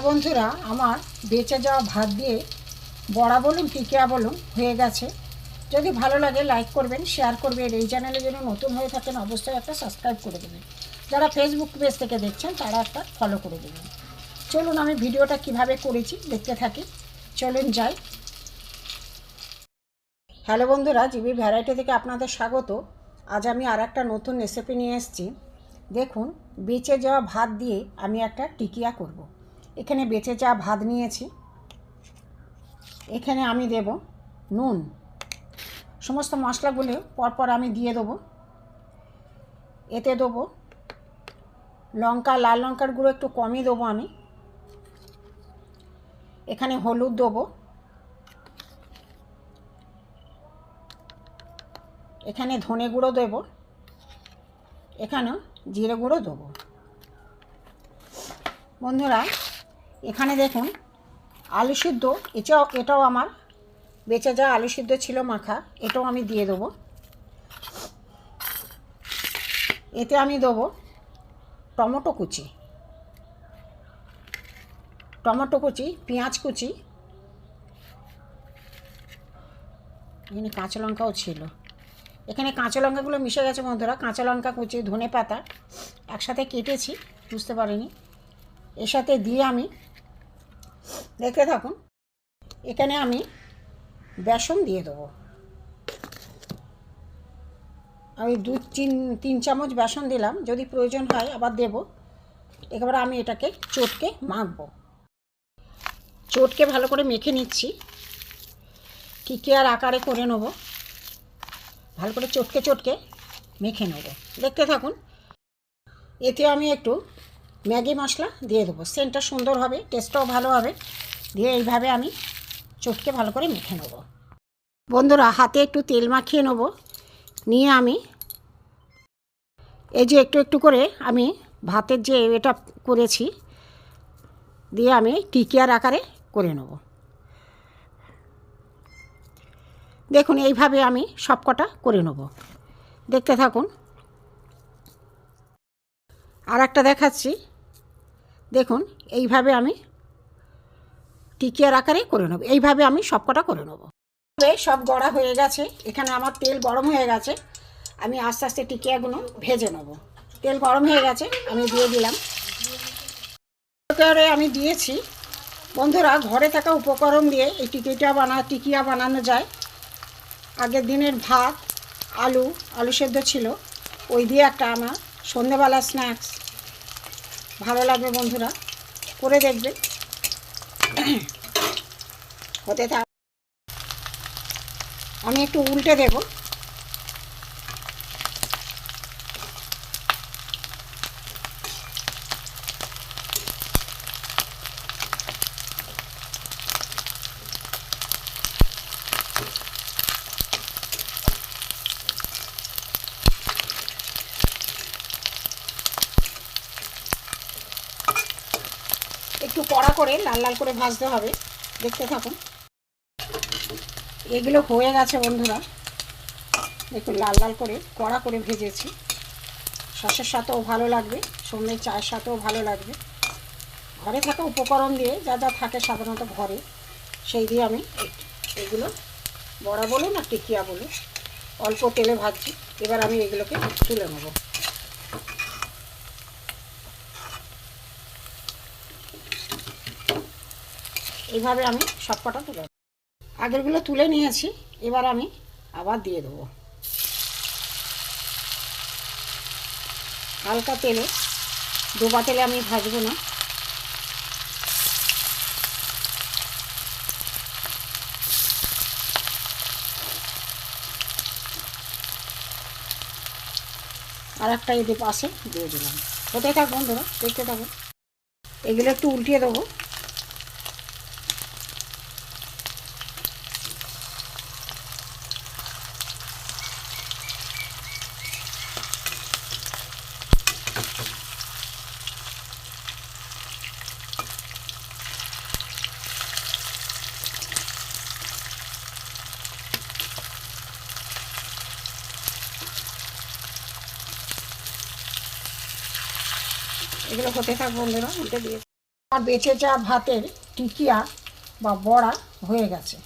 বন্ধুরা, আমার বেঁচে যাওয়া ভাত দিয়ে বড়া বলুন টিকিয়া বলুন হয়ে গেছে। যদি ভালো লাগে লাইক করবেন, শেয়ার করবেন। এই চ্যানেলে যদি নতুন হয়ে থাকেন অবশ্যই একটা সাবস্ক্রাইব করে দেবেন। যারা ফেসবুক পেজ থেকে দেখছেন তারা একটা ফলো করে দেবেন। চলুন আমি ভিডিওটা কিভাবে করেছি দেখতে থাকি। চলুন যাই। হ্যালো বন্ধুরা, জিবি ভ্যারাইটি থেকে আপনাদের স্বাগত। আজ আমি আর একটা নতুন রেসিপি নিয়ে এসেছি। দেখুন, বেঁচে যাওয়া ভাত দিয়ে আমি একটা টিকিয়া করব। এখানে বেঁচে যাওয়া ভাত নিয়েছি। এখানে আমি দেব নুন। সমস্ত মশলাগুলো পরপর আমি দিয়ে দেবো। এতে দেবো লঙ্কা, লাল লঙ্কার গুঁড়ো একটু কমই দেবো আমি। এখানে হলুদ দেবো, এখানে ধনে গুঁড়ো দেবো, এখানেও জিরে গুঁড়ো দেবো। বন্ধুরা, এখানে দেখুন আলু সিদ্ধ, এটাও আমার বেঁচে যাওয়া আলু সিদ্ধ ছিল মাখা, এটাও আমি দিয়ে দেবো। এতে আমি দেবো টমেটো কুচি, পেঁয়াজ কুচি, এখানে কাঁচা লঙ্কাও ছিল। এখানে কাঁচা লঙ্কাগুলো মিশে গেছে বন্ধুরা। কাঁচা লঙ্কা কুচি, ধনে পাতা একসাথে কেটেছি, বুঝতে পারিনি। এর সাথে দিয়ে আমি দেখতে থাকুন। এখানে আমি বেসন দিয়ে দেবো। আমি তিন চামচ বেসন দিলাম, যদি প্রয়োজন হয় আবার দেব। এবার আমি এটাকে চটকে মাখবো। চটকে ভালো করে মেখে নিচ্ছি, টিকিয়ার আকারে করে নেব। ভালো করে চটকে মেখে নেব, দেখতে থাকুন। এতে আমি একটু ম্যাগি মশলা দিয়ে দেবো, সেন্টটা সুন্দর হবে, টেস্টটাও ভালো হবে। দিয়ে এইভাবে আমি চটকে ভালো করে মেখে নেব। বন্ধুরা, হাতে একটু তেল মাখিয়ে নেব। নিয়ে আমি এই যে একটু করে আমি ভাতের যে এটা করেছি দিয়ে আমি টিকিয়ার আকারে করে নেব। দেখুন, এইভাবে আমি সবকটা করে নেব, দেখতে থাকুন। আর একটা দেখাচ্ছি, দেখুন এইভাবে আমি টিকিয়ার আকারে করে নেব। এইভাবে আমি সবকটা করে নেব। সব গড়া হয়ে গেছে, এখানে আমার তেল গরম হয়ে গেছে। আমি আস্তে আস্তে টিকিয়াগুলো ভেজে নেব। তেল গরম হয়ে গেছে, আমি দিয়ে দিলাম। আমি দিয়েছি। বন্ধুরা, ঘরে থাকা উপকরণ দিয়ে এই টিকিয়া বানানো যায়। আগের দিনের ভাত, আলু সেদ্ধ ছিল, ওই দিয়ে একটা আমার সন্ধ্যেবেলা স্ন্যাক্স। ভালো লাগবে বন্ধুরা, করে দেখবে। হতে থাক, আমি একটু উল্টে দেব। একটু কড়া করে লাল লাল করে ভাজতে হবে, দেখতে থাকুন। এগুলো হয়ে গেছে বন্ধুরা, একটু লাল লাল করে কড়া করে ভেজেছি। সসের সাথেও ভালো লাগবে, সন্ধ্যে চায়ের সাথেও ভালো লাগবে। ঘরে থাকা উপকরণ দিয়ে যা যা থাকে সাধারণত ঘরে, সেই দিয়ে আমি এগুলো বড়া বলুন আর টিকিয়া বলুন অল্প তেলে ভাজছি। এবার আমি এগুলোকে তুলে নেব। এইভাবে আমি সবকটা তুলে আগেরগুলো তুলে নিয়েছি। এবার আমি আবার দিয়ে দেবো হালকা তেলে, ডোবা তেলে আমি ভাজবো না। আর একটা এদের পাশে দিয়ে দিলাম। হতে থাক বন্ধুরা, দেখতে থাকুন। এগুলো একটু উল্টিয়ে দেবো। এগুলো হতে থাক বন্ধুরা, উল্টে দিয়েছি। আর বেঁচে যাওয়া ভাতের টিকিয়া বা বড়া হয়ে গেছে।